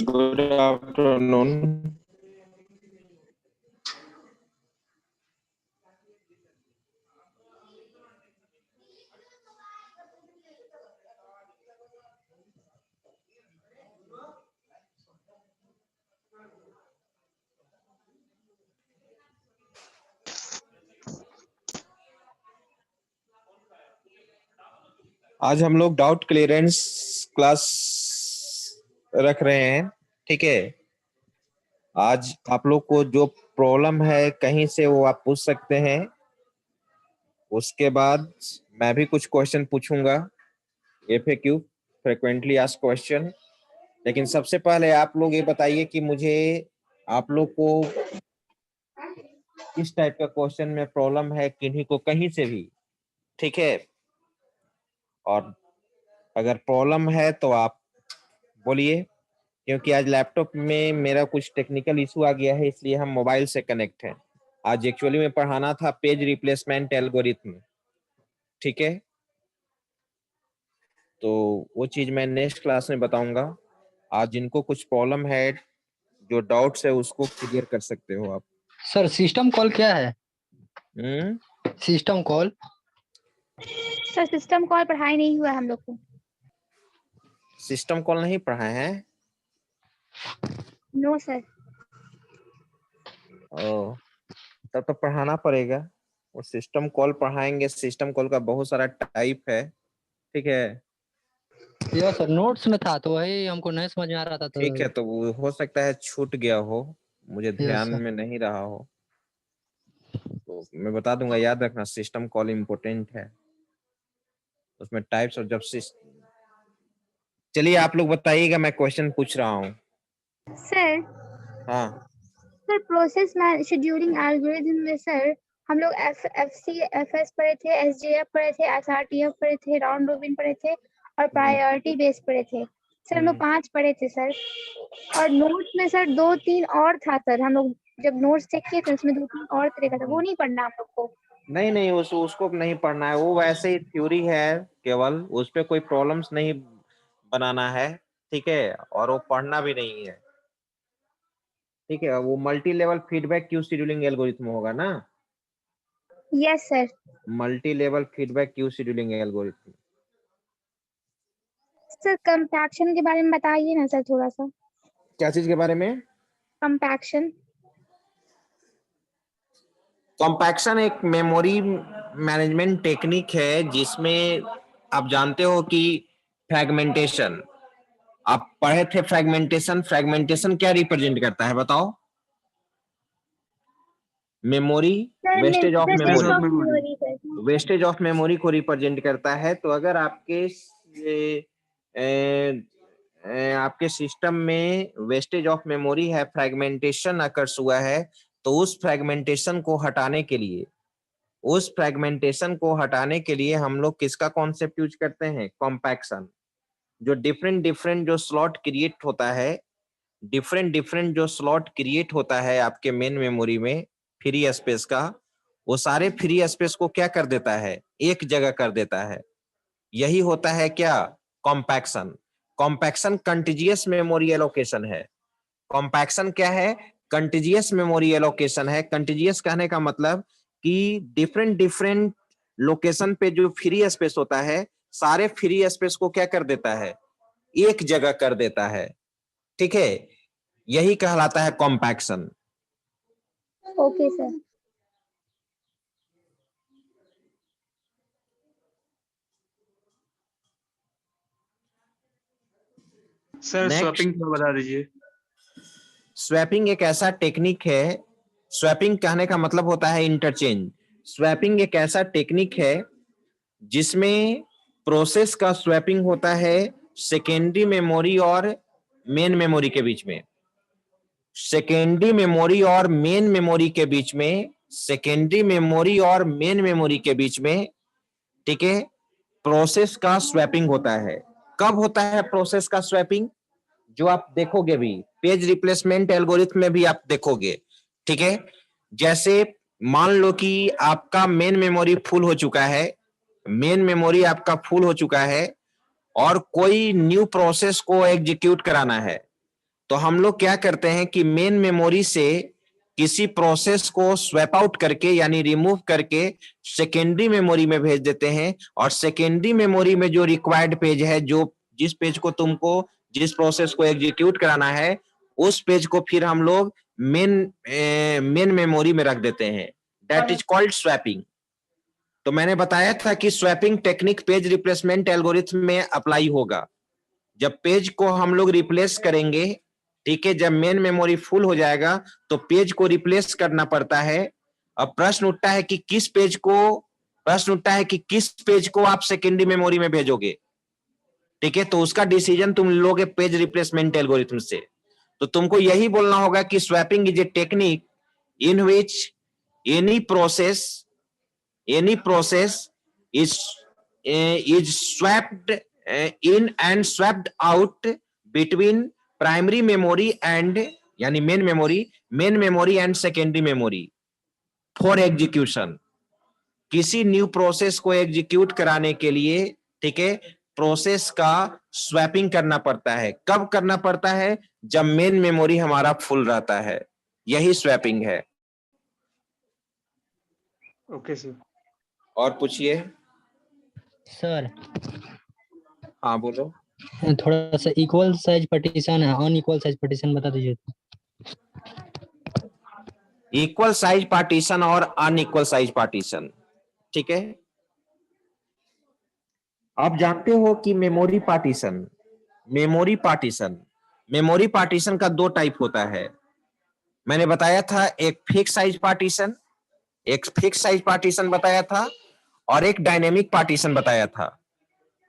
Good afternoon. आज हम लोग डाउट क्लियरेंस क्लास रख रहे हैं, ठीक है। आज आप लोग को जो प्रॉब्लम है कहीं से वो आप पूछ सकते हैं। उसके बाद मैं भी कुछ क्वेश्चन पूछूंगा, एफएक्यू, फ्रिक्वेंटली आस्क्ड क्वेश्चन। लेकिन सबसे पहले आप लोग ये बताइए कि मुझे आप लोग को किस टाइप का क्वेश्चन में प्रॉब्लम है, किन्हीं को कहीं से भी, ठीक है। और अगर प्रॉब्लम है तो आप बोलिए, क्योंकि आज लैपटॉप में मेरा कुछ टेक्निकल इशू आ गया है, इसलिए हम मोबाइल से कनेक्ट हैं। आज एक्चुअली में पढ़ाना था पेज रिप्लेसमेंट एल्गोरिथम, ठीक है। तो वो चीज मैं नेक्स्ट क्लास में बताऊंगा। आज जिनको कुछ प्रॉब्लम है, जो डाउट्स है, उसको क्लियर कर सकते हो आप। सर सिस्टम कॉल क्या है? System call sir system call पढ़ाई नहीं हुआ हम लोग को। सिस्टम कॉल नहीं पढ़ाए हैं? No sir. ओ, तब तो पढ़ाना पड़ेगा। वो सिस्टम कॉल पढ़ाएंगे। सिस्टम कॉल का बहुत सारा टाइप है, ठीक है। यस सर, नोट्स में था तो वही हमको नहीं समझ में आ रहा था तो। ठीक है, तो वो हो सकता है छूट गया हो, मुझे यस ध्यान सर। में नहीं रहा हो, तो मैं बता दूंगा। याद रखना, सिस्टम कॉल इम्पोर्टेंट है, उसमें टाइप्स और जब चलिए आप लोग बताइएगा, मैं क्वेश्चन पूछ रहा हूँ। सर हाँ, सर प्रोसेस शेड्यूलिंग एल्गोरिथम में सर हम लोग एफएस पढ़े थे, एसजेएफ पढ़े थे, एसआरटीएफ पढ़े थे, राउंड रोबिन पढ़े थे और प्रायोरिटी बेस पढ़े थे। सर हम लोग 5 पढ़े थे सर। और नोट्स में सर 2-3 और था सर। हम लोग जब नोट्स चेक किए थे उसमें 2-3 और तरह का था, वो नहीं पढ़ना आप लोग को। नहीं नहीं, उसको नहीं पढ़ना है। वो वैसे ही थ्योरी है, केवल उस पे कोई प्रॉब्लम्स नहीं बनाना है, ठीक है। और वो पढ़ना भी नहीं है, ठीक है। वो multi level feedback queue scheduling algorithm होगा ना? Yes sir. Multi level feedback queue scheduling algorithm. Sir compaction के बारे में बताइए ना सर थोड़ा सा। क्या चीज के बारे में? कंपैक्शन। कॉम्पैक्शन एक मेमोरी मैनेजमेंट टेक्निक है, जिसमें आप जानते हो कि फ्रैगमेंटेशन, आप पढ़े थे फ्रैगमेंटेशन। फ्रैगमेंटेशन क्या रिप्रेजेंट करता है बताओ? Memory, wastage of memory, wastage of memory को रिप्रेजेंट करता है। तो अगर आपके सिस्टम में वेस्टेज ऑफ मेमोरी है, फ्रैगमेंटेशन अकर्स हुआ है, तो उस फ्रैगमेंटेशन को हटाने के लिए, हम लोग किसका कॉन्सेप्ट यूज करते हैं? कॉम्पैक्शन। जो डिफरेंट डिफरेंट जो स्लॉट क्रिएट होता है, आपके मेन मेमोरी में फ्री स्पेस का, वो सारे फ्री स्पेस को क्या कर देता है? एक जगह कर देता है। यही होता है क्या? Compaction. Compaction contiguous memory allocation है। कॉम्पैक्शन क्या है? कंटीजियस मेमोरी एलोकेशन है। कंटीजियस कहने का मतलब कि डिफरेंट डिफरेंट लोकेशन पे जो फ्री स्पेस होता है, सारे फ्री स्पेस को क्या कर देता है? एक जगह कर देता है, ठीक है। यही कहलाता है compaction. Okay sir. Sir swapping का बता दीजिए। स्वैपिंग एक ऐसा टेक्निक है, स्वैपिंग कहने का मतलब होता है इंटरचेंज। स्वैपिंग एक ऐसा टेक्निक है जिसमें प्रोसेस का स्वैपिंग होता है सेकेंडरी मेमोरी और मेन मेमोरी के बीच में। सेकेंडरी मेमोरी और मेन मेमोरी के बीच में, सेकेंडरी मेमोरी और मेन मेमोरी के बीच में, ठीक है, प्रोसेस का स्वैपिंग होता है। कब होता है प्रोसेस का स्वैपिंग? जो आप देखोगे भी पेज रिप्लेसमेंट एल्गोरिथम में भी आप देखोगे, ठीक है। जैसे मान लो कि आपका मेन मेमोरी फुल हो चुका है, और कोई न्यू प्रोसेस को एग्जीक्यूट कराना है, तो हम लोग क्या करते हैं कि मेन मेमोरी से किसी प्रोसेस को स्वैप आउट करके यानी रिमूव करके सेकेंडरी मेमोरी में भेज देते हैं, और सेकेंडरी मेमोरी में जो रिक्वायर्ड पेज है, जो जिस पेज को तुमको जिस प्रोसेस को एग्जीक्यूट कराना है, उस पेज को फिर हम लोग मेन मेमोरी में रख देते हैं। That is called swapping. तो मैंने बताया था कि swapping technique page replacement algorithm में अप्लाई होगा। जब पेज को हम लोग रिप्लेस करेंगे, ठीक है, जब मेन मेमोरी फुल हो जाएगा तो पेज को रिप्लेस करना पड़ता है। अब प्रश्न उठता है कि किस पेज को आप सेकेंडरी मेमोरी में भेजोगे, ठीक है, तो उसका डिसीजन तुम लोगे पेज रिप्लेसमेंट एल्गोरिथम से। तो तुमको यही बोलना होगा कि swapping is a technique in which any process is swapped in and swapped out between primary memory and यानी main memory and secondary memory for execution। किसी न्यू प्रोसेस को एग्जीक्यूट कराने के लिए, ठीक है, प्रोसेस का स्वैपिंग करना पड़ता है। कब करना पड़ता है? जब मेन मेमोरी हमारा फुल रहता है, यही स्वैपिंग है। Okay sir. और पूछिए। सर हाँ बोलो। थोड़ा सा इक्वल साइज पार्टीशन है, अनइक्वल साइज पार्टीशन बता दीजिए। इक्वल साइज पार्टीशन और अनइक्वल साइज पार्टीशन, ठीक है। आप जानते हो कि मेमोरी पार्टीशन का दो टाइप होता है। मैंने बताया था एक फिक्स साइज पार्टीशन बताया था, और एक डायनेमिक पार्टीशन बताया था।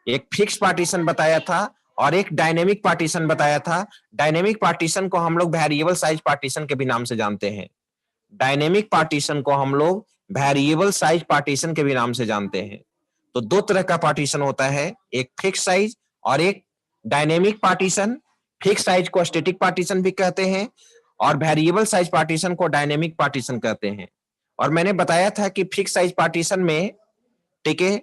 एक फिक्स पार्टीशन बताया था और एक डायनेमिक पार्टीशन बताया था। डायनेमिक पार्टीशन को हम लोग वेरिएबल साइज पार्टीशन के भी नाम से जानते हैं। तो दो तरह का पार्टीशन होता है, एक फिक्स साइज और एक डायनेमिक पार्टीशन। फिक्स साइज को स्टैटिक पार्टीशन भी कहते हैं और वेरिएबल साइज पार्टीशन को डायनेमिक पार्टीशन कहते हैं। और मैंने बताया था कि फिक्स साइज पार्टीशन में, ठीक है,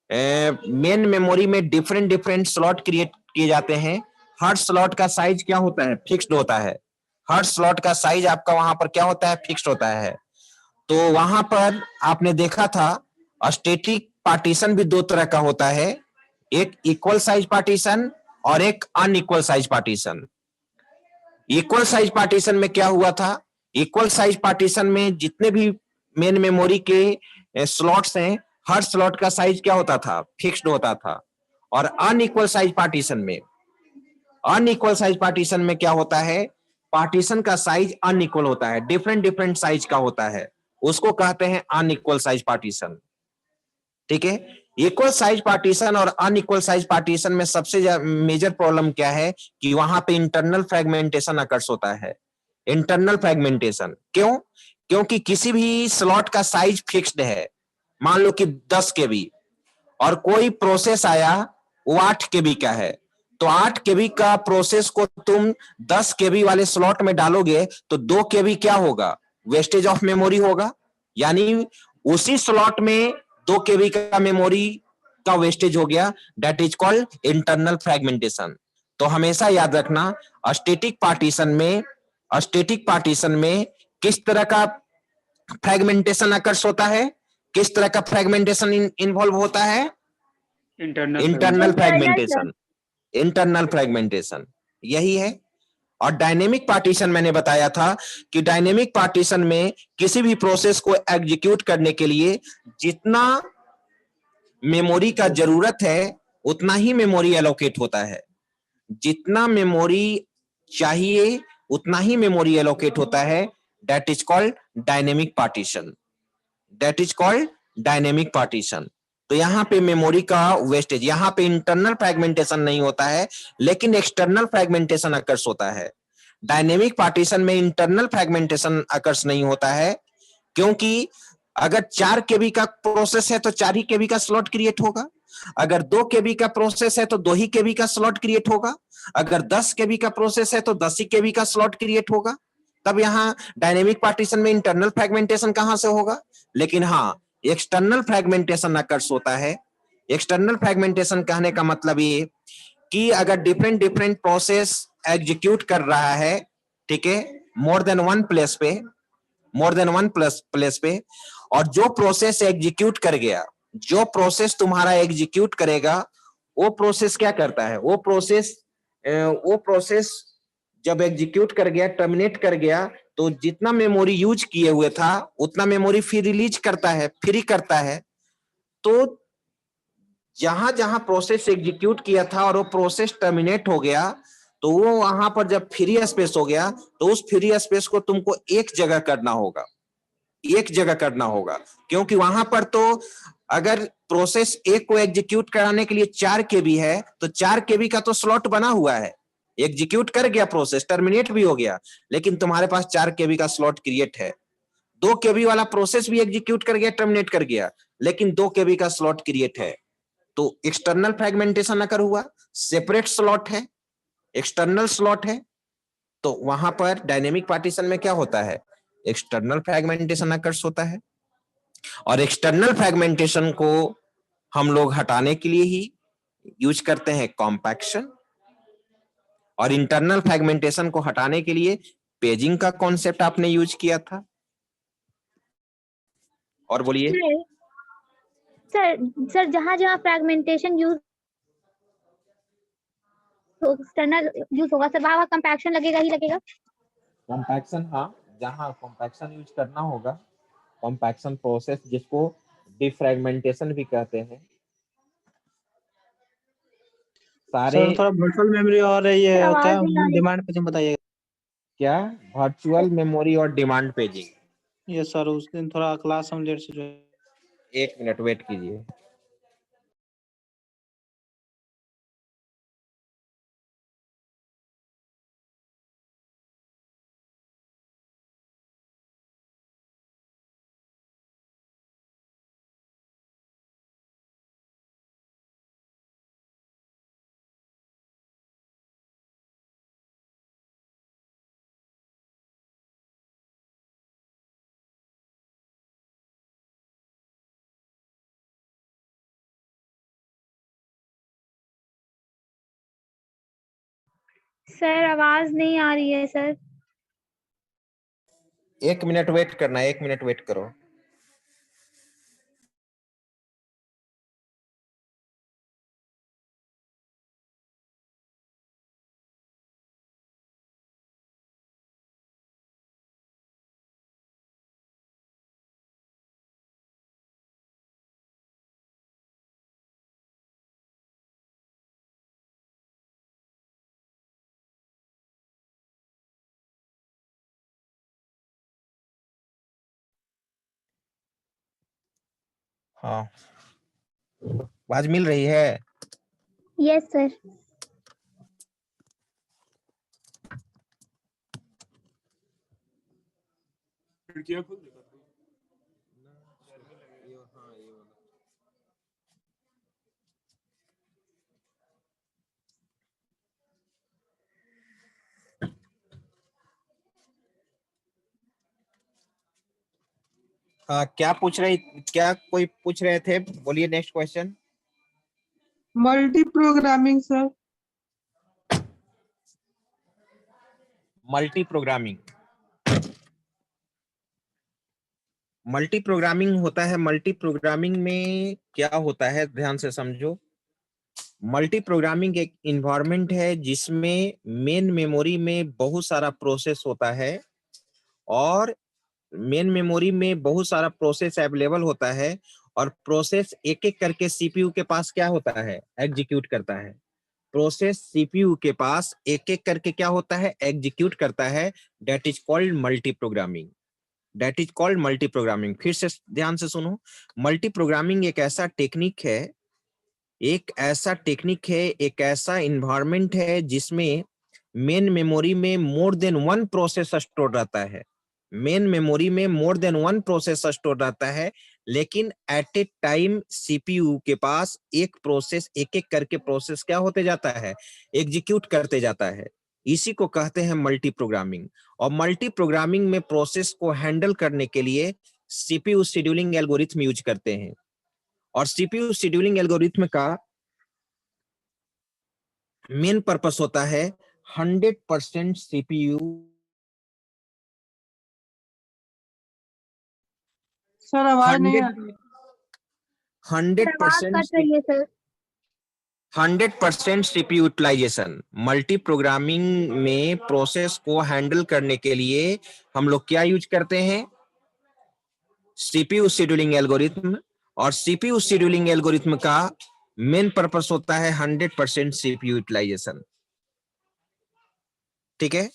मेन मेमोरी में डिफरेंट स्लॉट क्रिएट किए जाते हैं। हर स्लॉट का साइज क्या होता है? फिक्स्ड होता है। हर स्लॉट का साइज आपका वहां पर क्या होता है? फिक्स्ड होता है। तो वहां पर आपने देखा था स्टैटिक पार्टीशन भी दो तरह का होता है, एक इक्वल साइज पार्टीशन और एक unequal size partition. Equal size partition में क्या हुआ था? इक्वल साइज पार्टीशन में जितने भी मेन मेमोरी के स्लॉट्स हैं, हर स्लॉट का साइज क्या होता था? फिक्स्ड होता था। और अनइक्वल साइज पार्टीशन में क्या होता है? पार्टीशन का साइज अनइक्वल होता है, डिफरेंट साइज का होता है, उसको कहते हैं अनइक्वल साइज पार्टीशन, ठीक है। इक्वल साइज पार्टीशन और अनइक्वल साइज पार्टीशन में सबसे मेजर प्रॉब्लम क्या है कि वहां पे इंटरनल फ्रेगमेंटेशन अकर्स होता है। इंटरनल फ्रेगमेंटेशन क्यों? क्योंकि किसी भी स्लॉट का साइज फिक्स्ड है, मान लो कि 10 केबी, और कोई प्रोसेस आया वो 8 केबी का है, तो 8 केबी का प्रोसेस को तुम 10 केबी वाले स्लॉट में डालोगे तो 2 केबी क्या होगा? वेस्टेज ऑफ मेमोरी होगा, यानी उसी स्लॉट में 2 केबी का मेमोरी का वेस्टेज हो गया। That is called internal fragmentation. तो हमेशा याद रखना स्टैटिक पार्टीशन में किस तरह का फ्रेगमेंटेशन अकर्स होता है, किस तरह का फ्रेगमेंटेशन इन्वॉल्व होता है? इंटरनल फ्रेगमेंटेशन यही है। और डायनेमिक पार्टीशन मैंने बताया था कि डायनेमिक पार्टीशन में किसी भी प्रोसेस को एग्जीक्यूट करने के लिए जितना मेमोरी का जरूरत है उतना ही मेमोरी एलोकेट होता है, जितना मेमोरी चाहिए उतना ही मेमोरी एलोकेट होता है। That is called dynamic partition. तो यहाँ पे मेमोरी का वेस्टेज, यहाँ पे इंटरनल फ्रेगमेंटेशन नहीं होता है लेकिन एक्सटर्नल फ्रेगमेंटेशन अकर्स होता है। डायनेमिक पार्टीशन में इंटरनल फ्रेगमेंटेशन अकर्स नहीं होता है, क्योंकि अगर 4 केबी का प्रोसेस है तो 4 ही केबी का स्लॉट क्रिएट होगा, अगर 2 केबी का प्रोसेस है तो 2 ही केबी का स्लॉट क्रिएट होगा, अगर 10 केबी का प्रोसेस है तो 10 ही केबी का स्लॉट क्रिएट होगा। तब यहाँ डायनेमिक पार्टीशन में इंटरनल फ्रेगमेंटेशन कहां से होगा? लेकिन हाँ, एक्सटर्नल फ्रेगमेंटेशन अकर्स होता है। एक्सटर्नल फ्रेगमेंटेशन कहने का मतलब ये कि अगर डिफरेंट प्रोसेस एग्जीक्यूट कर रहा है, ठीक है, मोर देन वन प्लेस पे, और जो प्रोसेस एग्जीक्यूट कर गया, जो प्रोसेस तुम्हारा एग्जीक्यूट करेगा, वो प्रोसेस क्या करता है, वो प्रोसेस जब एग्जीक्यूट कर गया, टर्मिनेट कर गया, तो जितना मेमोरी यूज किए हुए था उतना मेमोरी फिर रिलीज करता है, फ्री करता है। तो जहां जहां प्रोसेस एग्जीक्यूट किया था और वो प्रोसेस टर्मिनेट हो गया, तो वो वहां पर जब फ्री स्पेस हो गया, तो उस फ्री स्पेस को तुमको एक जगह करना होगा, क्योंकि वहां पर तो अगर प्रोसेस एक को एग्जीक्यूट कराने के लिए 4 केबी है, तो 4 केबी का तो स्लॉट बना हुआ है, एग्जीक्यूट कर गया प्रोसेस, टर्मिनेट भी हो गया, लेकिन तुम्हारे पास 4 केबी का स्लॉट क्रिएट है। 2 केबी वाला प्रोसेस भी एग्जीक्यूट कर गया, टर्मिनेट कर गया, लेकिन 2 केबी का स्लॉट क्रिएट है। तो एक्सटर्नल फ्रेगमेंटेशन अगर हुआ, सेपरेट स्लॉट है, एक्सटर्नल स्लॉट है, तो वहां पर डायनेमिक पार्टीशन में क्या होता है, एक्सटर्नल फ्रेगमेंटेशन अकर्स होता है। और एक्सटर्नल फ्रेगमेंटेशन को हम लोग हटाने के लिए ही यूज करते हैं कॉम्पैक्शन, और इंटरनल फ्रेगमेंटेशन को हटाने के लिए पेजिंग का कॉन्सेप्ट आपने यूज किया था। और बोलिए सर जहाँ जहाँ फ्रेगमेंटेशन यूज एक्सटर्नल यूज होगा सर, वहाँ कंपैक्शन लगेगा ही लगेगा। कॉम्पैक्शन, हाँ, जहाँ कॉम्पैक्शन यूज करना होगा, कॉम्पैक्शन प्रोसेस जिसको डिफ्रेगमेंटेशन भी कहते हैं, सारे सर थोड़ा वर्चुअल मेमोरी और ये सर, आवाज क्या नहीं आ रही। डिमांड पेजिंग बताइए। क्या वर्चुअल मेमोरी और डिमांड पेजिंग। ये सर उस दिन थोड़ा क्लास हम लेट से जो 1 मिनट वेट कीजिए। सर आवाज नहीं आ रही है सर। 1 मिनट वेट करना है, 1 मिनट वेट करो। हाँ, आवाज मिल रही है? Yes sir. हाँ, क्या कोई पूछ रहे थे, बोलिए next question. Multi programming sir. Multi programming होता है। मल्टी प्रोग्रामिंग में क्या होता है, ध्यान से समझो। मल्टी प्रोग्रामिंग एक इन्वायरमेंट है जिसमें मेन मेमोरी में बहुत सारा प्रोसेस होता है, और मेन मेमोरी में बहुत सारा प्रोसेस अवेलेबल होता है, और प्रोसेस एक एक करके सीपीयू के पास क्या होता है, एग्जीक्यूट करता है। प्रोसेस सीपीयू के पास एक एक करके क्या होता है, एग्जीक्यूट करता है। That is called multi programming. फिर से ध्यान से सुनो। मल्टी प्रोग्रामिंग एक ऐसा टेक्निक है, एक ऐसा इन्वायरमेंट है जिसमें मेन मेमोरी में मोर देन वन प्रोसेस स्टोर रहता है। लेकिन एट ए टाइम सीपीयू के पास एक एक करके प्रोसेस क्या होते जाता है, एग्जीक्यूट करते जाता है। इसी को कहते हैं मल्टी प्रोग्रामिंग। और मल्टी प्रोग्रामिंग में प्रोसेस को हैंडल करने के लिए सीपीयू शेड्यूलिंग एल्गोरिथम यूज करते हैं। और सीपीयू शेड्यूलिंग एल्गोरिथम का मेन पर्पस होता है 100% CPU, सर आवाज नहीं आ 100 रही है। 100% कट रही है sir. 100% CPU utilisation. Multi programming में प्रोसेस को हैंडल करने के लिए हम लोग क्या यूज करते हैं? CPU scheduling algorithm. और सीपीयू शेड्यूलिंग एल्गोरिथम का मेन पर्पस होता है 100% सीपीयू यूटिलाइजेशन। ठीक है।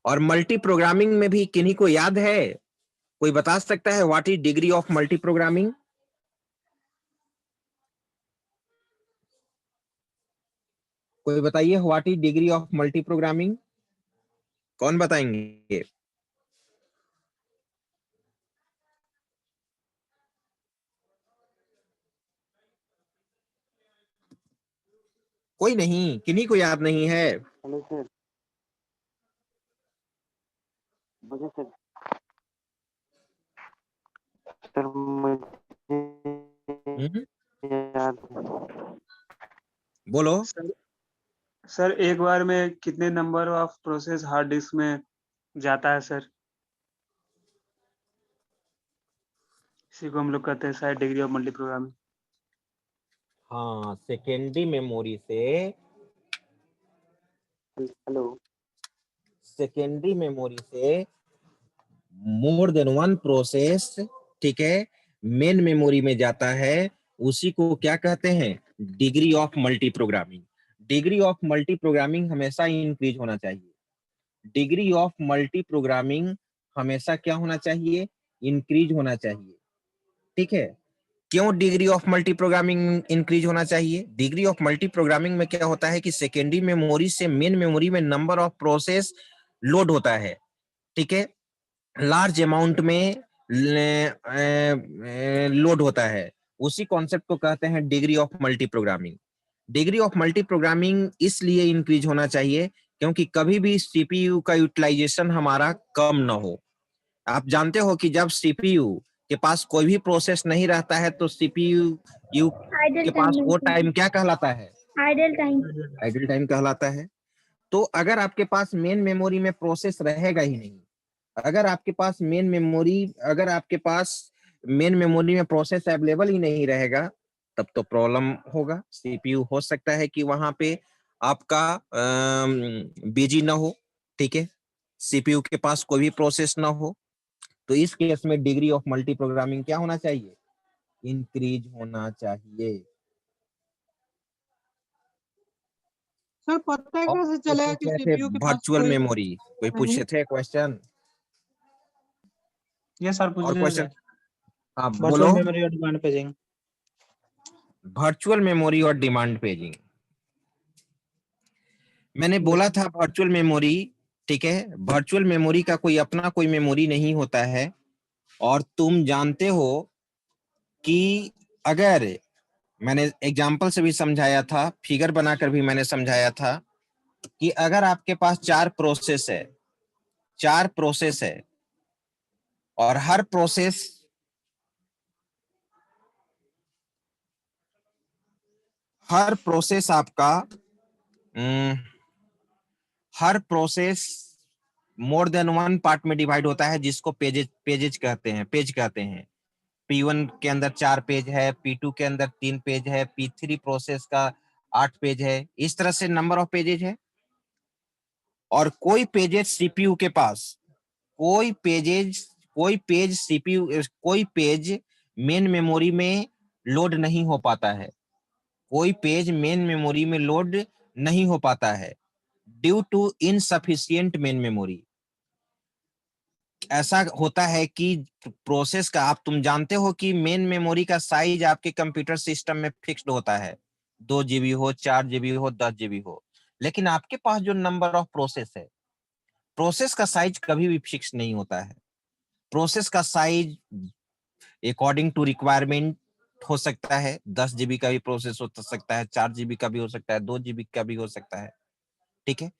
और मल्टी प्रोग्रामिंग में भी किन्हीं को याद है? कोई बता सकता है what is degree of multi programming? कोई बताइए what is degree of multi programming? कौन बताएंगे? कोई नहीं, किन्हीं को याद नहीं है? Hello sir. मुझे सर सर मुझे याद है। बोलो। सर एक बार में कितने number of process hard disk में जाता है सर? इसी को हम लोग कहते हैं शायद डिग्री ऑफ मल्टी प्रोग्रामिंग। हाँ, सेकेंडरी मेमोरी से हेलो। सेकेंडरी मेमोरी से मोर देन वन प्रोसेस, ठीक है, मेन मेमोरी में जाता है। उसी को क्या कहते हैं? Degree of multi programming. Degree of multi programming हमेशा इंक्रीज होना चाहिए। डिग्री ऑफ मल्टी प्रोग्रामिंग हमेशा क्या होना चाहिए? इंक्रीज होना चाहिए। ठीक है। क्यों degree of multi programming increase होना चाहिए? डिग्री ऑफ मल्टी प्रोग्रामिंग में क्या होता है कि सेकेंडरी मेमोरी से मेन मेमोरी में नंबर ऑफ प्रोसेस लोड होता है। ठीक है। लार्ज अमाउंट में लोड होता है। उसी कॉन्सेप्ट को कहते हैं degree of multi programming. Degree of multi programming इसलिए इंक्रीज होना चाहिए क्योंकि कभी भी सीपीयू का यूटिलाइजेशन हमारा कम ना हो। आप जानते हो कि जब सीपीयू के पास कोई भी प्रोसेस नहीं रहता है तो सीपीयू के आइडल पास वो टाइम, टाइम क्या कहलाता है? Idle time. आइडल टाइम कहलाता है। तो अगर आपके पास मेन मेमोरी में प्रोसेस रहेगा ही नहीं, अगर आपके पास मेन मेमोरी में प्रोसेस अवेलेबल ही नहीं रहेगा, तब तो प्रॉब्लम होगा। सीपीयू हो सकता है कि वहां पे आपका बिजी ना हो। ठीक है। सीपीयू के पास कोई भी प्रोसेस ना हो, तो इस केस में डिग्री ऑफ मल्टी प्रोग्रामिंग क्या होना चाहिए? इंक्रीज होना चाहिए। सर पता है और कैसे कोई चलेगा पूछ कि रहे थे सीपीयू के पास वर्चुअल कोई मेमोरी, कोई पूछे थे क्वेश्चन? ये सर और पूछने क्वेश्चन? हाँ वर्चुअल बोलो। मेमोरी और डिमांड पेजिंग। वर्चुअल मेमोरी और डिमांड पेजिंग, मैंने बोला था वर्चुअल मेमोरी। ठीक है। वर्चुअल मेमोरी का कोई अपना कोई मेमोरी नहीं होता है। और तुम जानते हो कि अगर, मैंने एग्जाम्पल से भी समझाया था, फिगर बनाकर भी मैंने समझाया था कि अगर आपके पास चार प्रोसेस है और हर process more than one part में डिवाइड होता है, जिसको पेज कहते हैं। P1 के अंदर 4 पेज है, P2 के अंदर 3 पेज है, P3 प्रोसेस का 8 पेज है। इस तरह से नंबर ऑफ पेजेज है। और कोई पेज मेन मेमोरी में लोड नहीं हो पाता है। कोई पेज मेन मेमोरी में लोड नहीं हो पाता है due to insufficient main memory. ऐसा होता है कि प्रोसेस का, तुम जानते हो कि मेन मेमोरी का साइज आपके कंप्यूटर सिस्टम में फिक्स्ड होता है, 2 GB हो, 4 GB हो, 10 GB हो। लेकिन आपके पास जो नंबर ऑफ प्रोसेस है, प्रोसेस का साइज कभी भी फिक्स नहीं होता है। प्रोसेस का साइज अकॉर्डिंग टू रिक्वायरमेंट हो सकता है। 10 GB का भी प्रोसेस हो सकता है, 4 GB का भी हो सकता है, 2 GB का भी हो सकता है। ठीक है।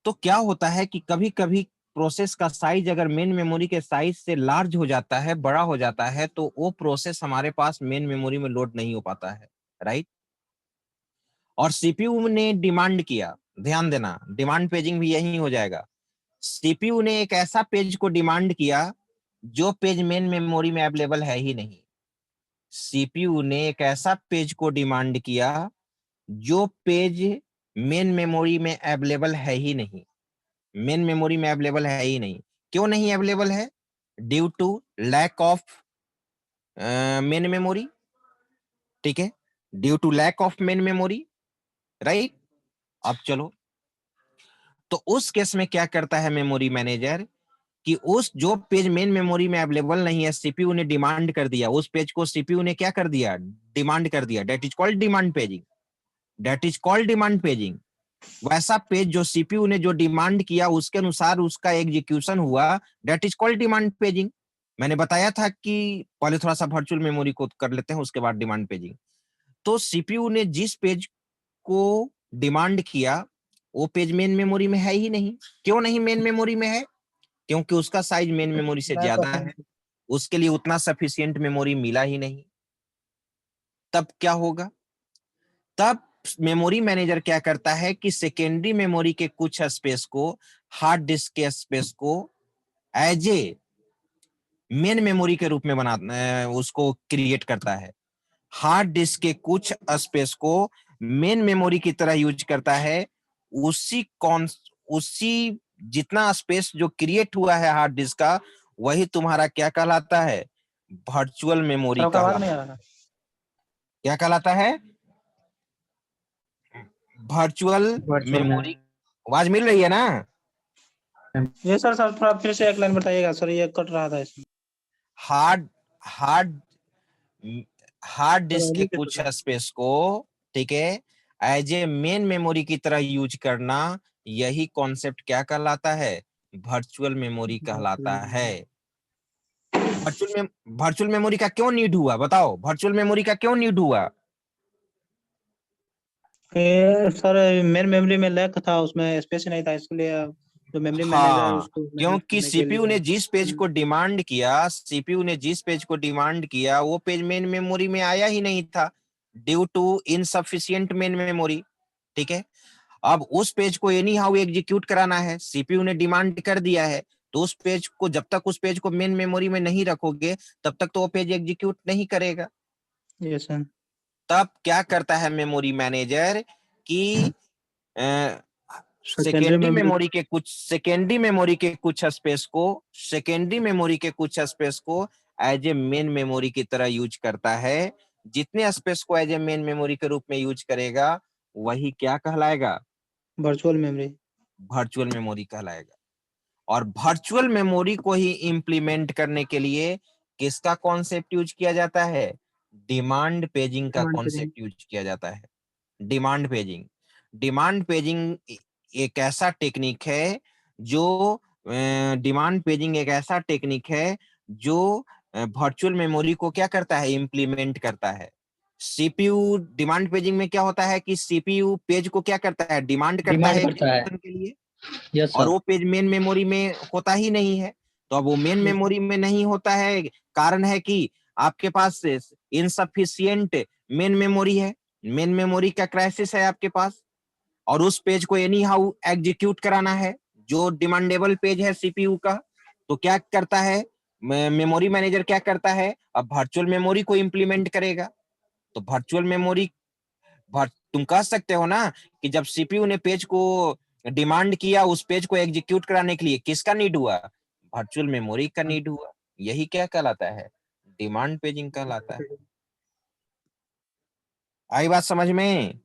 तो क्या होता है कि कभी कभी प्रोसेस का साइज अगर मेन मेमोरी के साइज से लार्ज हो जाता है, बड़ा हो जाता है, तो वो प्रोसेस हमारे पास मेन मेमोरी में लोड नहीं हो पाता है। राइट। और सीपीयू ने डिमांड किया ध्यान देना, डिमांड पेजिंग भी यही हो जाएगा। सीपीयू ने एक ऐसा पेज को डिमांड किया जो पेज मेन मेमोरी में अवेलेबल है ही नहीं। सीपीयू ने एक ऐसा पेज को डिमांड किया जो पेज मेन मेमोरी में अवेलेबल है ही नहीं, मेन मेमोरी में अवेलेबल है ही नहीं। क्यों नहीं अवेलेबल है? Due to lack of main memory, ठीक है, due to lack of main memory, right. अब चलो, तो उस केस में क्या करता है मेमोरी मैनेजर कि उस जो पेज मेन मेमोरी में अवेलेबल नहीं है, सीपीयू ने डिमांड कर दिया, उस पेज को सीपीयू ने क्या कर दिया? डिमांड कर दिया। That is called demand paging, that is called demand paging. वैसा पेज जो सीपीयू ने जो डिमांड किया उसके अनुसार उसका एग्जीक्यूशन हुआ, that is called demand paging. मैंने बताया था कि पहले थोड़ा सा वर्चुअल मेमोरी को कर लेते हैं, उसके बाद डिमांड पेजिंग। तो सीपीयू ने जिस पेज को डिमांड किया वो पेज मेन मेमोरी में है ही नहीं। क्यों नहीं मेन मेमोरी में है? क्योंकि उसका साइज मेन मेमोरी से ज्यादा है, उसके लिए उतना सफिशिएंट मेमोरी मिला ही नहीं। तब क्या होगा? तब मेमोरी मैनेजर क्या करता है कि सेकेंडरी मेमोरी के कुछ स्पेस को, हार्ड डिस्क के स्पेस को एज ए मेन मेमोरी के रूप में बना उसको क्रिएट करता है। हार्ड डिस्क के कुछ स्पेस को मेन मेमोरी की तरह यूज करता है। उसी जितना स्पेस जो क्रिएट हुआ है हार्ड डिस्क का, वही तुम्हारा क्या कहलाता है? वर्चुअल मेमोरी सबका आवाज नहीं कहलाता आ है। रहा। क्या कहलाता है? Virtual memory. आवाज मिल रही है ना? ये सर थोड़ा फिर से एक लाइन बताइएगा सर, ये कट रहा था इसमें। हार्ड हार्ड हार्ड डिस्क के अभी कैसे कुछ बताएं? स्पेस को, ठीक है, एज ए मेन मेमोरी की तरह यूज करना, यही कॉन्सेप्ट क्या कहलाता है? वर्चुअल मेमोरी कहलाता है। वर्चुअल मेमोरी का क्यों नीड हुआ? बताओ, वर्चुअल मेमोरी का क्यों नीड हुआ? सर मेन मेमोरी में लैक था, उसमें स्पेस नहीं था, इसलिए जो मेमोरी मैनेजर हाँ, उसको मैनेज क्योंकि करने के सीपीयू ने लिए। जिस पेज को डिमांड किया, सीपीयू ने जिस पेज को डिमांड किया वो पेज मेन मेमोरी में आया ही नहीं था, due to insufficient main memory, ठीक है। अब उस पेज को एनी हाउ एग्जीक्यूट कराना है, सीपीयू ने डिमांड कर दिया है, तो उस पेज को, जब तक उस पेज को मेन मेमोरी में नहीं रखोगे तब तक तो वो पेज एग्जीक्यूट नहीं करेगा। Yes sir. तब क्या करता है मेमोरी मैनेजर कि सेकेंडरी मेमोरी के कुछ स्पेस को एज ए मेन मेमोरी की तरह यूज करता है। जितने स्पेस को एज ए मेन मेमोरी के रूप में यूज करेगा वही क्या कहलाएगा? Virtual memory. वर्चुअल मेमोरी कहलाएगा। और वर्चुअल मेमोरी को ही इंप्लीमेंट करने के लिए किसका कॉन्सेप्ट यूज किया जाता है? डिमांड पेजिंग का कॉन्सेप्ट यूज किया जाता है। डिमांड पेजिंग, डिमांड पेजिंग एक ऐसा टेक्निक है जो डिमांड पेजिंग एक ऐसा टेक्निक है जो वर्चुअल मेमोरी को क्या करता है? इंप्लीमेंट करता है। सीपीयू डिमांड पेजिंग में क्या होता है कि सीपीयू पेज को क्या करता है? डिमांड करता है एग्जीक्यूशन के लिए, यस और सर। वो पेज मेन मेमोरी में होता ही नहीं है। तो अब वो मेन मेमोरी में नहीं होता है, कारण है कि आपके पास इनसफिशिएंट मेन मेमोरी है, मेन मेमोरी का क्राइसिस है आपके पास, और उस पेज को एनी हाउ एग्जीक्यूट कराना है जो डिमांडेबल पेज है सीपीयू का। तो क्या करता है मेमोरी मैनेजर? क्या करता है? अब वर्चुअल मेमोरी को इंप्लीमेंट करेगा। तो वर्चुअल मेमोरी, तुम कह सकते हो ना कि जब सीपीयू ने पेज को डिमांड किया, उस पेज को एग्जीक्यूट कराने के लिए किसका नीड हुआ? वर्चुअल मेमोरी का नीड हुआ। यही क्या कहलाता है? डिमांड पेजिंग कहलाता है। आई बात समझ में?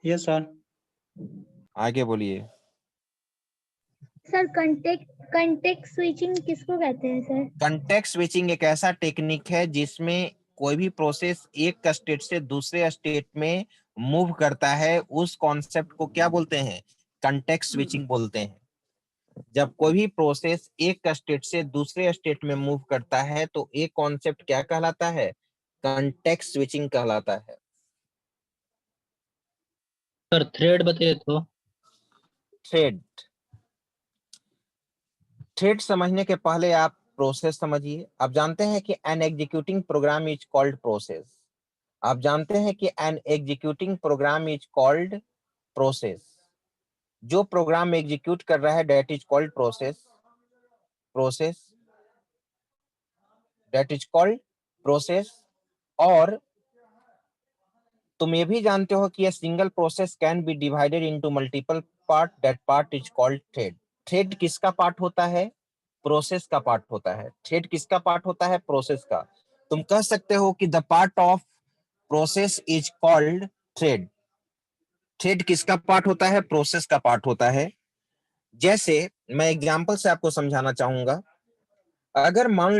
Yes sir. आगे बोलिए। सर कंटेक्स्ट स्विचिंग किसको कहते हैं सर? कंटेक्स्ट स्विचिंग एक ऐसा टेक्निक है जिसमें कोई भी प्रोसेस एक स्टेट से दूसरे स्टेट में मूव करता है, उस कॉन्सेप्ट को क्या बोलते हैं? कंटेक्स्ट स्विचिंग बोलते हैं। जब कोई भी प्रोसेस एक स्टेट से दूसरे स्टेट में मूव करता है तो एक कॉन्सेप्ट क्या कहलाता है? कंटेक्स्ट स्विचिंग कहलाता है। सर थ्रेड बताइए तो। थ्रेड, थ्रेड समझने के पहले आप प्रोसेस समझिए। आप जानते हैं कि an executing program is called process. आप जानते हैं कि an executing program is called process, जो प्रोग्राम एग्जीक्यूट कर रहा है that is called process, that is called process. और तुम ये भी जानते हो कि a single process can be divided into multiple part, that part is called thread. Thread किसका पार्ट होता है? प्रोसेस का पार्ट होता है। थ्रेड किसका पार्ट होता है? प्रोसेस का। तुम कह सकते हो कि the part of process is called thread. Thread किसका पार्ट होता है? प्रोसेस का पार्ट होता है। जैसे मैं एग्जांपल से आपको समझाना चाहूंगा। अगर मान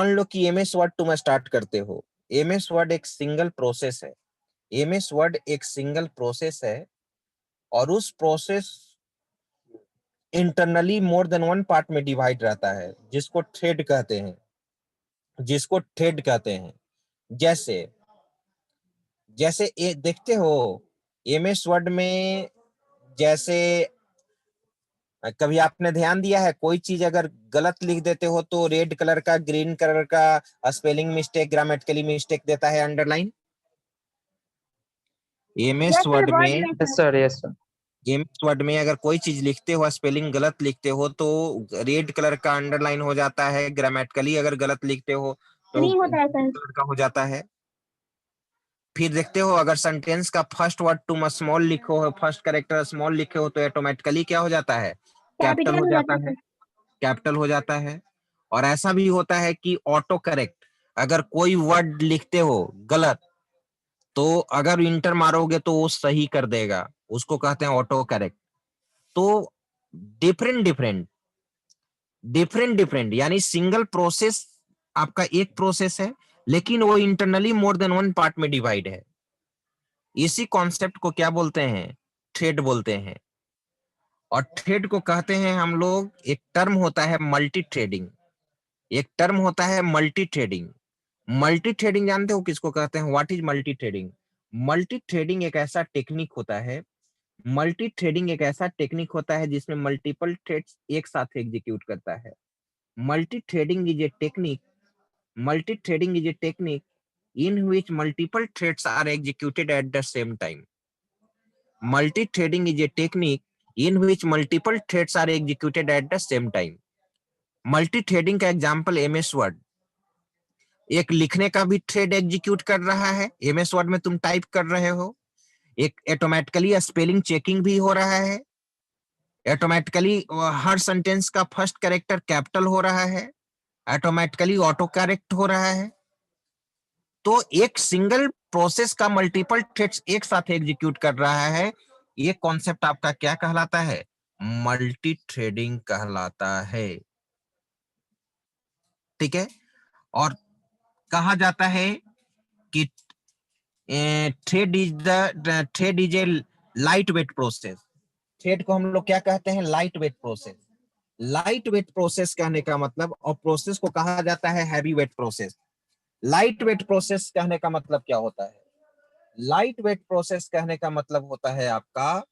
लो कि एमएस वर्ड तुम स्टार्ट करते हो, एमएस वर्ड एक सिंगल प्रोसेस है, एमएस वर्ड एक सिंगल प्रोसेस है, और उस प्रोसेस इंटरनली मोर देन वन पार्ट में डिवाइड रहता है, जिसको थ्रेड कहते हैं। जैसे देखते हो एमएस वर्ड में, जैसे कभी आपने ध्यान दिया है कोई चीज अगर गलत लिख देते हो तो रेड कलर का, ग्रीन कलर का स्पेलिंग मिस्टेक, ग्रामेटिकली मिस्टेक देता है अंडरलाइन। एमएस वर्ड में yes sir, yes sir. MS word में अगर कोई चीज लिखते हो, स्पेलिंग गलत लिखते हो तो रेड कलर का अंडरलाइन हो जाता है, ग्रामेटिकली अगर गलत लिखते हो तो नहीं होता है सर। कलर का हो जाता है। फिर देखते हो अगर सेंटेंस का फर्स्ट वर्ड तुम स्मॉल लिखो हो, फर्स्ट कैरेक्टर स्मॉल लिखे हो तो ऑटोमेटिकली क्या हो जाता है? कैपिटल कैपिटल हो हो जाता जाता है, है। कैपिटल हो जाता है। और ऐसा भी होता है कि ऑटो करेक्ट, अगर कोई वर्ड लिखते हो गलत तो अगर इंटर मारोगे तो वो सही कर देगा, उसको कहते हैं ऑटो करेक्ट। तो डिफरेंट यानी सिंगल प्रोसेस आपका एक प्रोसेस है, लेकिन वो इंटरनली मोर देन वन पार्ट में डिवाइड है। इसी कॉन्सेप्ट को क्या बोलते हैं? थ्रेड बोलते हैं। और थ्रेड को कहते हैं हम लोग, एक टर्म होता है मल्टी थ्रेडिंग, मल्टी थ्रेडिंग जानते हो किसको कहते हैं? What is multi threading? Multi threading एक ऐसा टेक्निक होता है, जिसमें मल्टीपल थ्रेड्स एक साथ एग्जीक्यूट करता है। Multi threading is a technique in which multiple threads are executed at the same time. Multi-threading is a technique in which multiple threads are executed at the same time. Multi-threading का example MS word, एक लिखने का भी thread execute कर रहा है, MS word में तुम टाइप कर रहे हो, एक ऑटोमेटिकली स्पेलिंग चेकिंग भी हो रहा है, ऑटोमेटिकली हर सेंटेंस का फर्स्ट कैरेक्टर कैपिटल हो रहा है, ऑटोमेटिकली ऑटो करेक्ट हो रहा है। तो एक सिंगल प्रोसेस का मल्टीपल थ्रेड्स एक साथ एग्जीक्यूट कर रहा है, ये कॉन्सेप्ट आपका क्या कहलाता है? मल्टी थ्रेडिंग कहलाता है। ठीक है। और कहा जाता है कि thread is a light weight process. Thread को हम लोग क्या कहते हैं? Light weight process. Light weight process कहने का मतलब, और प्रोसेस को कहा जाता है heavy weight process. Light weight process कहने का मतलब क्या होता है? लाइट वेट प्रोसेस कहने का मतलब होता है आपका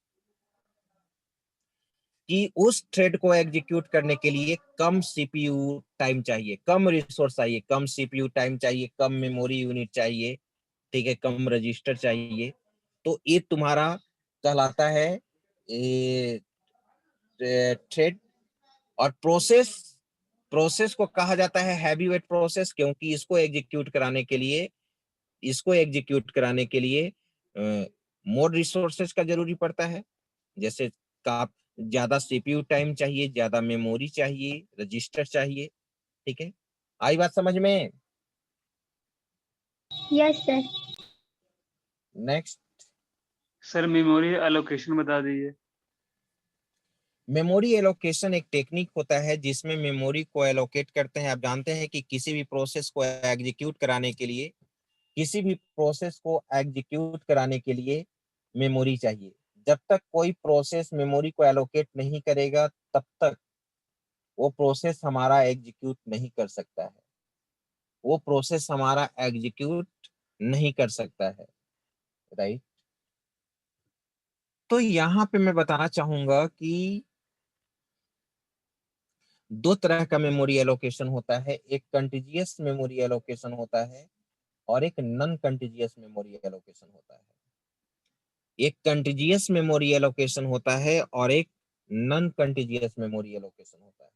कि उस थ्रेड को एग्जीक्यूट करने के लिए कम सीपीयू टाइम चाहिए, कम रिसोर्स चाहिए, कम सीपीयू टाइम चाहिए, कम मेमोरी यूनिट चाहिए, ठीक है, कम रजिस्टर चाहिए। तो ये तुम्हारा कहलाता है थ्रेड। और प्रोसेस को कहा जाता है हैवी वेट प्रोसेस, क्योंकि इसको एग्जीक्यूट कराने के लिए मोर रिसोर्सेज का जरूरी पड़ता है, जैसे का ज्यादा सीपीयू टाइम चाहिए, ज्यादा मेमोरी चाहिए, रजिस्टर चाहिए। ठीक है, आई बात समझ में? Yes sir. Next, sir memory allocation बता दीजिए। मेमोरी एलोकेशन एक टेक्निक होता है जिसमें मेमोरी को एलोकेट करते हैं। आप जानते हैं कि किसी भी प्रोसेस को एग्जीक्यूट कराने के लिए मेमोरी चाहिए। जब तक कोई प्रोसेस मेमोरी को एलोकेट नहीं करेगा तब तक वो प्रोसेस हमारा एग्जीक्यूट नहीं कर सकता है, राइट। तो यहाँ पे मैं बताना चाहूंगा कि दो तरह का मेमोरी एलोकेशन होता है, एक कंटीजियस मेमोरी एलोकेशन होता है और एक नॉन कंटीजियस मेमोरी एलोकेशन होता है। एक कंटिजियस मेमोरी एलोकेशन होता है और एक नॉन कंटिजियस मेमोरी एलोकेशन होता है।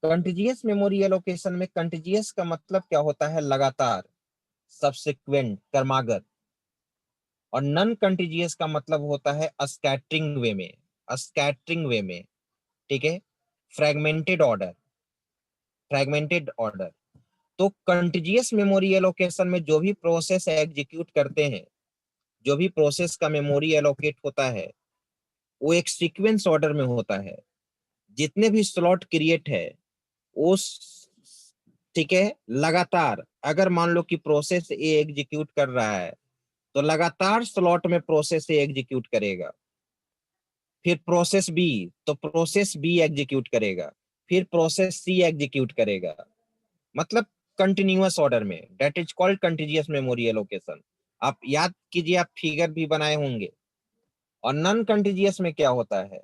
कंटिजियस मेमोरी एलोकेशन में कंटिजियस का मतलब क्या होता है? लगातार, सबसिक्वेंट, क्रमागत। और नॉन कंटिजियस का मतलब होता है स्कैटरिंग वे में, स्कैटरिंग वे में, ठीक है, फ्रैगमेंटेड ऑर्डर, फ्रैगमेंटेड ऑर्डर। तो कंटिजियस मेमोरी एलोकेशन में जो भी प्रोसेस एग्जीक्यूट करते हैं, जो भी प्रोसेस का मेमोरी एलोकेट होता है, वो एक सीक्वेंस ऑर्डर में होता है। जितने भी स्लॉट क्रिएट है उस, ठीक है, लगातार, अगर मान लो कि प्रोसेस ए एग्जीक्यूट कर रहा है तो लगातार स्लॉट में प्रोसेस ए एग्जीक्यूट करेगा, फिर प्रोसेस बी, तो प्रोसेस बी एग्जीक्यूट करेगा, फिर प्रोसेस सी एग्जीक्यूट करेगा, मतलब कंटिन्यूअस ऑर्डर में। That is called continuous memory allocation. आप याद कीजिए, आप फिगर भी बनाए होंगे। और नॉन कंटिन्यूअस में क्या होता है?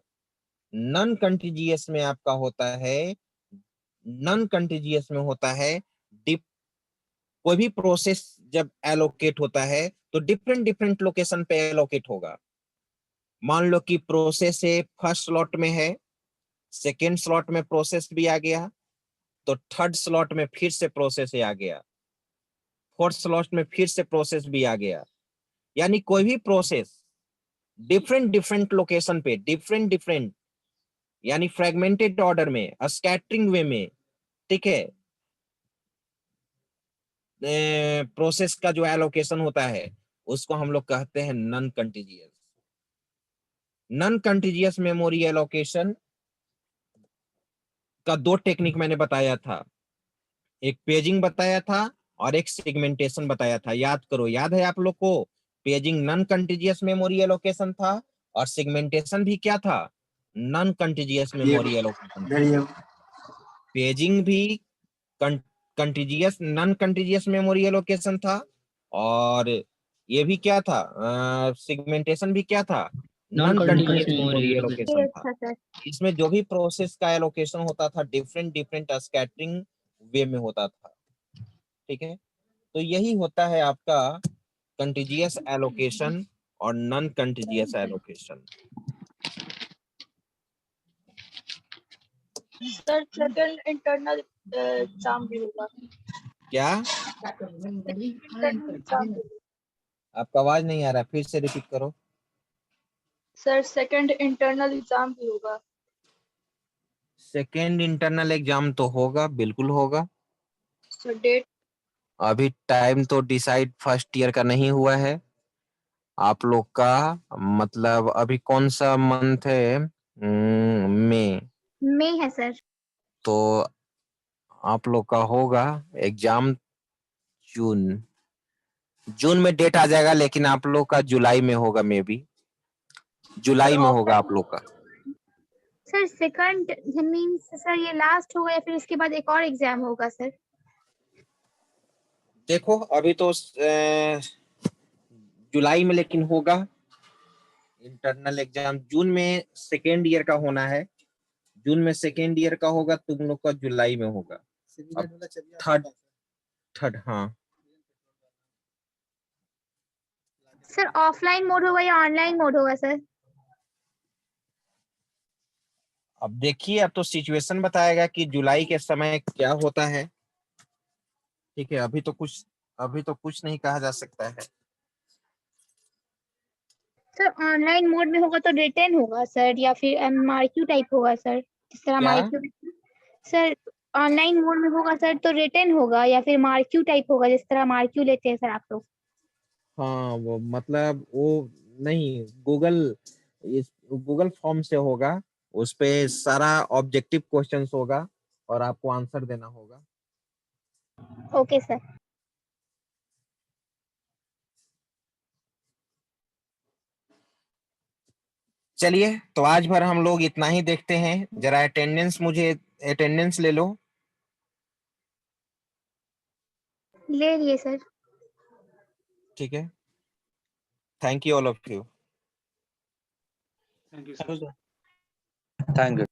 नॉन कंटिन्यूअस में आपका होता है, नॉन कंटिन्यूअस में होता है कोई भी प्रोसेस जब एलोकेट होता है तो डिफरेंट डिफरेंट लोकेशन पे एलोकेट होगा। मान लो कि प्रोसेस ए फर्स्ट स्लॉट में है, सेकेंड स्लॉट में प्रोसेस भी आ गया, तो थर्ड स्लॉट में फिर से प्रोसेस ए आ गया, फोर्थ स्लॉट में फिर से प्रोसेस भी आ गया। यानी कोई भी प्रोसेस डिफरेंट डिफरेंट लोकेशन पे, डिफरेंट डिफरेंट, यानी फ्रेगमेंटेड ऑर्डर में, स्कैटरिंग वे में, ठीक है, प्रोसेस का जो एलोकेशन होता है उसको हम लोग कहते हैं non कंटिजियस। Non contiguous memory allocation का दो टेक्निक मैंने बताया था, एक पेजिंग बताया था और एक सेगमेंटेशन बताया था। याद करो, याद है आप लोग को? Paging non contiguous memory allocation था और सेगमेंटेशन भी क्या था? Non contiguous memory allocation. Paging भी contiguous, non contiguous memory allocation था, और ये भी क्या था, सेगमेंटेशन भी क्या था? नॉन कंटिजियस मेमोरी एलोकेशन था। अच्छा सर। इसमें जो भी प्रोसेस का एलोकेशन होता था डिफरेंट डिफरेंट स्कैटरिंग वे में होता था, ठीक है। तो यही होता है आपका कंटिजियस एलोकेशन और non contiguous allocation. Sir second internal exam भी होगा। क्या? इंटरनल एग्जाम भी होगा। आपका आवाज नहीं आ रहा, फिर से रिपीट करो। सर सेकंड इंटरनल एग्जाम भी होगा। सेकेंड इंटरनल एग्जाम तो होगा, बिल्कुल होगा। Sir date? अभी टाइम तो डिसाइड फर्स्ट ईयर का नहीं हुआ है आप लोग का। मतलब अभी कौन सा मंथ है? मई। मई है सर। तो आप लोग का होगा एग्जाम जून, जून में डेट आ जाएगा, लेकिन आप लोग का जुलाई में होगा, मे बी जुलाई में होगा आप लोग का। सर सेकंड मींस सर ये लास्ट होगा या फिर इसके बाद एक और एग्जाम होगा सर? देखो अभी तो जुलाई में लेकिन होगा इंटरनल एग्जाम। जून में सेकेंड ईयर का होना है, जून में सेकेंड ईयर का होगा, तुम लोग का जुलाई में होगा। थर्ड, थर्ड, हाँ। सर ऑफलाइन मोड होगा या ऑनलाइन मोड होगा सर? अब देखिए, अब तो सिचुएशन बताएगा कि जुलाई के समय क्या होता है, ठीक है। अभी तो कुछ नहीं कहा जा सकता है। सर ऑनलाइन मोड में होगा तो रिटन होगा सर या फिर एमआरक्यू टाइप होगा सर, जिस तरह क्या? एमआरक्यू। सर ऑनलाइन मोड में होगा सर तो रिटन होगा या फिर एमआरक्यू टाइप होगा, जिस तरह एमआरक्यू लेते हैं सर आप लोग? हाँ, वो मतलब वो नहीं, गूगल फॉर्म से होगा, उस पे सारा ऑब्जेक्टिव क्वेश्चंस होगा और आपको आंसर देना होगा। Okay sir. चलिए, तो आज भर हम लोग इतना ही देखते हैं। जरा अटेंडेंस ले लो। ले लिए सर। ठीक है, thank you all of you. Thank you sir. Thank you.